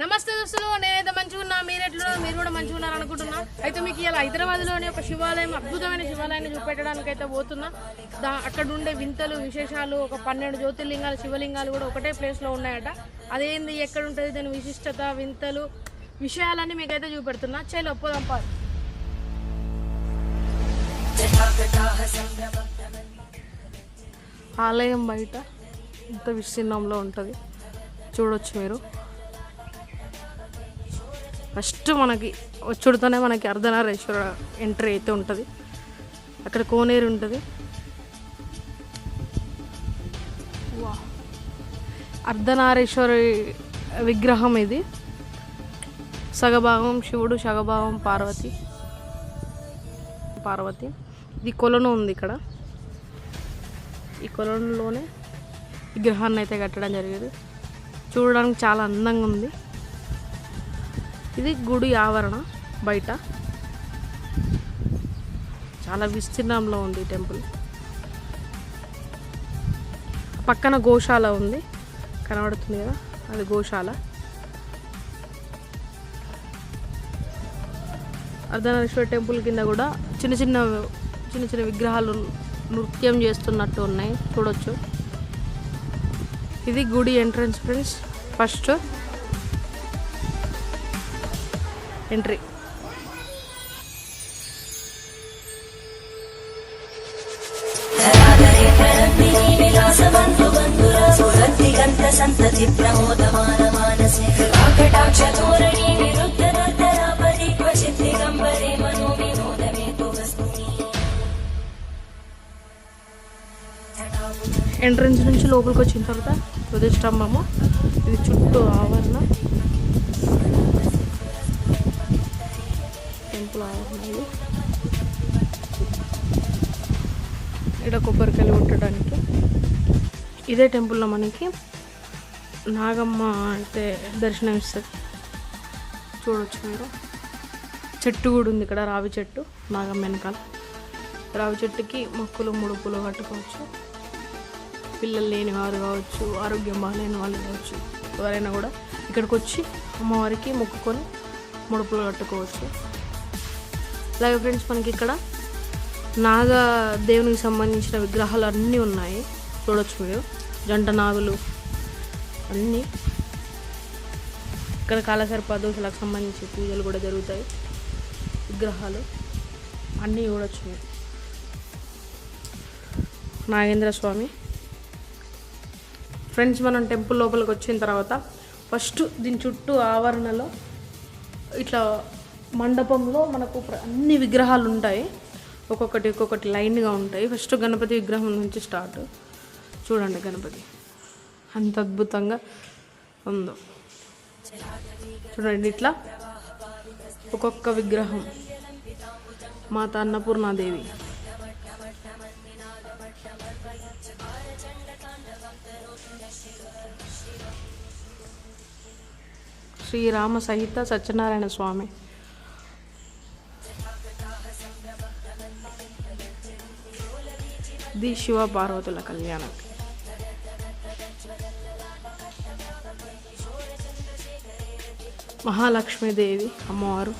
నమస్తే దోస్తులు, నేనైతే మంచిగా ఉన్నా. మీరు కూడా మంచిగా ఉన్నారు అనుకుంటున్నా. అయితే మీకు ఇలా హైదరాబాద్లోని ఒక శివాలయం, అద్భుతమైన శివాలయాన్ని చూపెట్టడానికి అయితే పోతున్నా. అక్కడ ఉండే వింతలు విశేషాలు, ఒక 12 జ్యోతిర్లింగాలు, శివలింగాలు కూడా ఒకటే ప్లేస్లో ఉన్నాయట. అదేంది, ఎక్కడ ఉంటుంది, దాని విశిష్టత, వింతలు, విషయాలన్నీ మీకైతే చూపెడుతున్నా. చలో పోదాం పా. ఆలయం బయట ఇంత విస్తీర్ణంలో ఉంటుంది, చూడొచ్చు మీరు. ఫస్ట్ మనకి వచ్చుడుతోనే మనకి అర్ధనారీశ్వర ఎంట్రీ అయితే ఉంటుంది. అక్కడ కోనేరు ఉంటుంది. అర్ధనారీశ్వరి విగ్రహం ఇది. సగభాగం శివుడు, సగభాగం పార్వతి. ఇది కొలను ఉంది ఇక్కడ. ఈ కొలనులోనే విగ్రహాన్ని అయితే కట్టడం జరిగేది. చూడడానికి చాలా అందంగా ఉంది. ఇది గుడి ఆవరణ బయట. చాలా విస్తీర్ణంలో ఉంది ఈ టెంపుల్. పక్కన గోశాల ఉంది, కనబడుతుంది కదా, అది గోశాల. అర్ధనారీశ్వర టెంపుల్ కింద కూడా చిన్న చిన్న విగ్రహాలు నృత్యం చేస్తున్నట్టు ఉన్నాయి, చూడొచ్చు. ఇది గుడి entrance friends. First entry. Entrance నుంచి లోపలికి వచ్చిన తర్వాత ధ్వజస్తంభము. ఇది చుట్టూ ఆవరణ, టెంపుల్ ఆవరణ. ఇది ఇక్కడ కొబ్బరికాయలు కొట్టడానికి. ఇదే టెంపుల్లో మనకి నాగమ్మ అయితే దర్శనం ఇస్తుంది, చూడవచ్చు మీరు. చెట్టు కూడా ఉంది ఇక్కడ, రావి చెట్టు. నాగమ్మ వెనకాల రావి చెట్టుకి మొక్కులు ముడుపులు కట్టుకోవచ్చు. పిల్లలు లేని వారు కావచ్చు, ఆరోగ్యం బాగాలేని వాళ్ళు కావచ్చు, ఎవరైనా కూడా ఇక్కడికి వచ్చి అమ్మవారికి మొక్కుకొని ముడుపులు కట్టుకోవచ్చు. అలాగే ఫ్రెండ్స్, మనకి ఇక్కడ నాగదేవునికి సంబంధించిన విగ్రహాలు అన్నీ ఉన్నాయి, చూడొచ్చు మీరు. జంట నాగులు అన్నీ. ఇక్కడ కాలసర్పదోషాలకు సంబంధించి పూజలు కూడా జరుగుతాయి. విగ్రహాలు అన్నీ చూడొచ్చు మీరు. నాగేంద్ర స్వామి. ఫ్రెండ్స్, మనం టెంపుల్ లోపలికి వచ్చిన తర్వాత ఫస్ట్ దీని చుట్టూ ఆవరణలో ఇట్లా మండపంలో మనకు అన్ని విగ్రహాలు ఉంటాయి. ఒక్కొక్కటి లైన్గా ఉంటాయి. ఫస్ట్ గణపతి విగ్రహం నుంచి స్టార్ట్. చూడండి గణపతి అంత అద్భుతంగా ఉందో. చూడండి ఇట్లా ఒక్కొక్క విగ్రహం. మాత అన్నపూర్ణాదేవి, శ్రీరామ సహిత సత్యనారాయణ స్వామి, ది శివ పార్వతుల కళ్యాణం. మహాలక్ష్మీదేవి అమ్మవారు.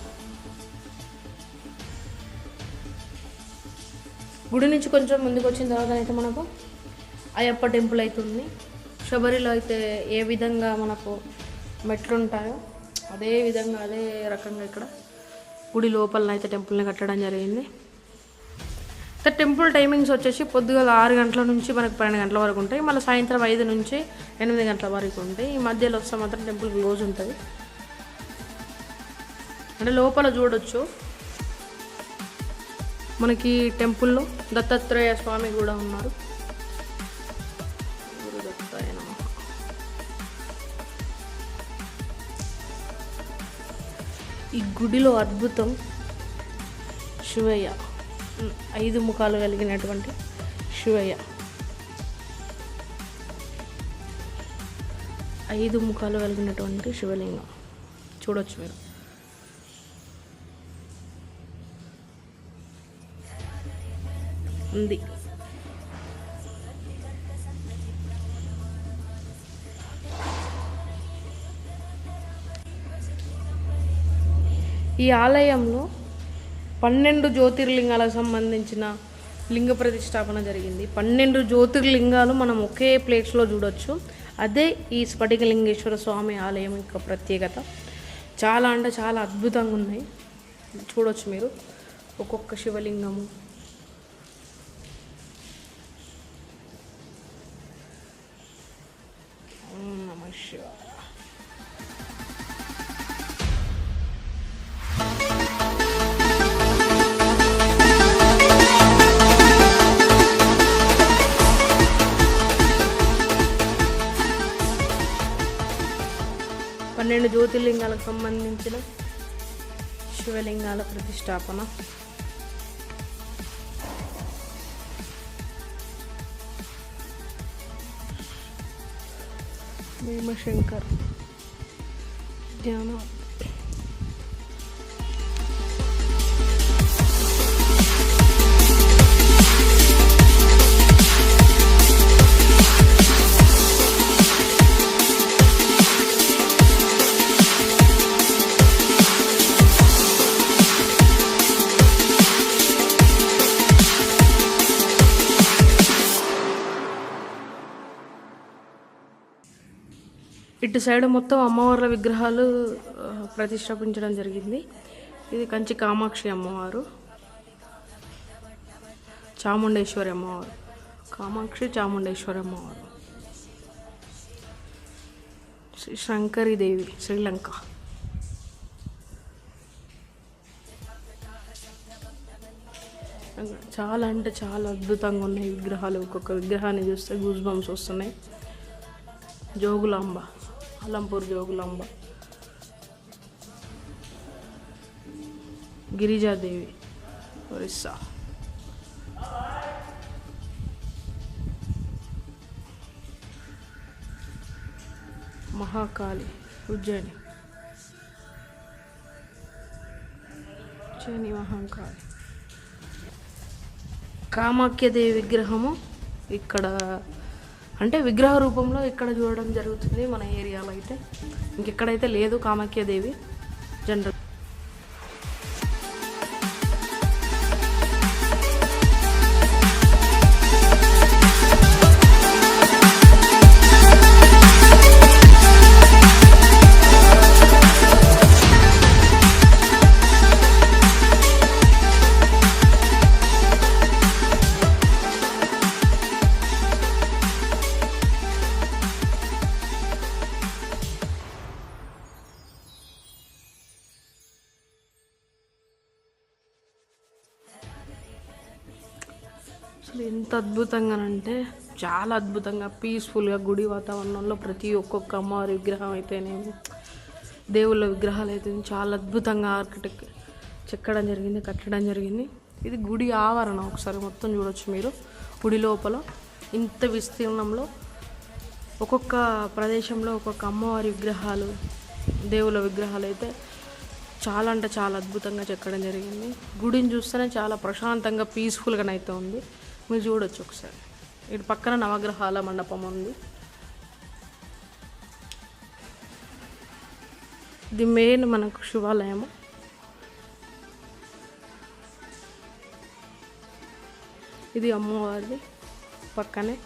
గుడి నుంచి కొంచెం ముందుకు వచ్చిన తర్వాత అయితే మనకు అయ్యప్ప టెంపుల్ అవుతుంది. శబరిలో అయితే ఏ విధంగా మనకు మెట్లు ఉంటాయో అదే విధంగా అదే రకంగా ఇక్కడ గుడి లోపల అయితే టెంపుల్ని కట్టడం జరిగింది. టెంపుల్ టైమింగ్స్ వచ్చేసి పొద్దుగల 6 గంటల నుంచి మనకు 12 గంటల వరకు ఉంటాయి. మళ్ళీ సాయంత్రం 5 నుంచి 8 గంటల వరకు ఉంటాయి. ఈ మధ్యలో వస్తే మాత్రం టెంపుల్ క్లోజ్ ఉంటుంది. అంటే లోపల చూడొచ్చు. మనకి టెంపుల్లో దత్తాత్రేయ స్వామి కూడా ఉన్నారు. ఈ గుడిలో అద్భుతం శివయ్య, 5 ముఖాలు కలిగినటువంటి శివయ్య. 5 ముఖాలు కలిగినటువంటి శివలింగం చూడొచ్చు మీరు. ఉంది. ఈ ఆలయంలో 12 జ్యోతిర్లింగాలకు సంబంధించిన లింగ ప్రతిష్టాపన జరిగింది. 12 జ్యోతిర్లింగాలు మనం ఒకే ప్లేస్లో చూడొచ్చు. అదే ఈ స్ఫటికలింగేశ్వర స్వామి ఆలయం యొక్క ప్రత్యేకత. చాలా అంటే చాలా అద్భుతంగా ఉన్నాయి. చూడొచ్చు మీరు ఒక్కొక్క శివలింగము. నమః శివాయ. పన్నెండు జ్యోతిర్లింగాలకు సంబంధించిన శివలింగాల ప్రతిష్టాపన. భీమశంకర్ ధ్యాన. ఇటు సైడ్ మొత్తం అమ్మవార్ల విగ్రహాలు ప్రతిష్టాపించడం జరిగింది. ఇది కంచి కామాక్షి అమ్మవారు, చాముండేశ్వరి అమ్మవారు, కామాక్షి చాముండేశ్వరి అమ్మవారు, శ్రీ శంకరీదేవి శ్రీలంక. చాలా అంటే చాలా అద్భుతంగా ఉన్నాయి విగ్రహాలు. ఒక్కొక్క విగ్రహాన్ని చూస్తే గూస్ బంప్స్ వస్తున్నాయి. జోగులాంబ, అలంపూర్ జోగులాంబ, గిరిజాదేవి ఒరిస్సా, మహాకాళి ఉజ్జయిని, మహాకాళి. కామాఖ్యదేవి విగ్రహము ఇక్కడ అంటే విగ్రహ రూపంలో ఇక్కడ చూడడం జరుగుతుంది మన ఏరియాలో అయితే. ఇంకెక్కడైతే లేదు కామాఖ్యదేవి జనరల్. అసలు ఎంత అద్భుతంగానంటే చాలా అద్భుతంగా పీస్ఫుల్గా గుడి వాతావరణంలో ప్రతి ఒక్కొక్క అమ్మవారి విగ్రహం అయితేనేమి, దేవుళ్ళ విగ్రహాలు అయితే చాలా అద్భుతంగా ఆర్కిటెక్ట్ చెక్కడం జరిగింది, కట్టడం జరిగింది. ఇది గుడి ఆవరణ. ఒకసారి మొత్తం చూడొచ్చు మీరు. గుడి లోపల ఇంత విస్తీర్ణంలో ఒక్కొక్క ప్రదేశంలో ఒక్కొక్క అమ్మవారి విగ్రహాలు, దేవుళ్ళ విగ్రహాలు అయితే చాలా అంటే చాలా అద్భుతంగా చెక్కడం జరిగింది. గుడిని చూస్తేనే చాలా ప్రశాంతంగా పీస్ఫుల్గానైతే ఉంది. మీరు చూడొచ్చు ఒకసారి. ఇటు పక్కన నవగ్రహాల మండపం ఉంది. ఇది మెయిన్ మనకు శివాలయము. ఇది అమ్మవారిది పక్కనే.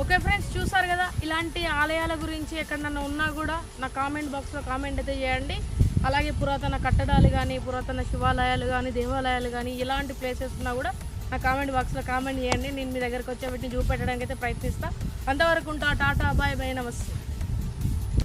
ఓకే ఫ్రెండ్స్, చూసారు కదా. ఇలాంటి ఆలయాల గురించి ఎక్కడన్నా ఉన్నా కూడా నా కామెంట్ బాక్స్లో కామెంట్ అయితే చేయండి. అలాగే పురాతన కట్టడాలు కానీ, పురాతన శివాలయాలు కానీ, దేవాలయాలు కానీ, ఇలాంటి ప్లేసెస్ ఉన్నా కూడా నా కామెంట్ బాక్స్లో కామెంట్ చేయండి. నేను మీ దగ్గరకు వచ్చే వీటిని చూపెట్టడానికి అయితే ప్రయత్నిస్తాను. అంతవరకు ఉంటా. టాటా, బాయ్ బాయ్, నమస్తే.